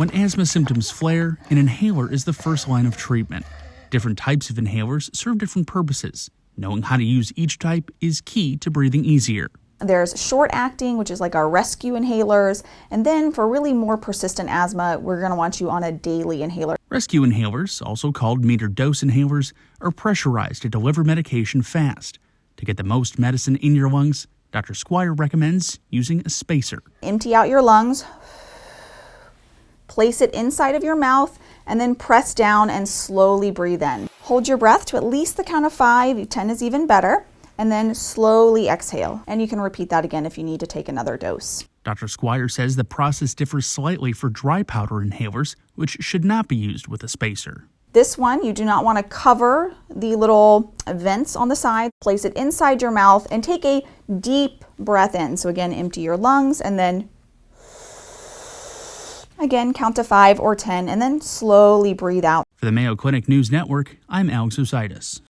When asthma symptoms flare, an inhaler is the first line of treatment. Different types of inhalers serve different purposes. Knowing how to use each type is key to breathing easier. There's short-acting, which is like our rescue inhalers, and then for really more persistent asthma, we're going to want you on a daily inhaler. Rescue inhalers, also called metered dose inhalers, are pressurized to deliver medication fast. To get the most medicine in your lungs, Dr. Squire recommends using a spacer. Empty out your lungs, place it inside of your mouth, and then press down and slowly breathe in. Hold your breath to at least the count of 5, 10 is even better, and then slowly exhale. And you can repeat that again if you need to take another dose. Dr. Squire says the process differs slightly for dry powder inhalers, which should not be used with a spacer. This one, you do not want to cover the little vents on the side. Place it inside your mouth and take a deep breath in. So again, empty your lungs and then again, count to 5 or 10 and then slowly breathe out. For the Mayo Clinic News Network, I'm Alex Ositis.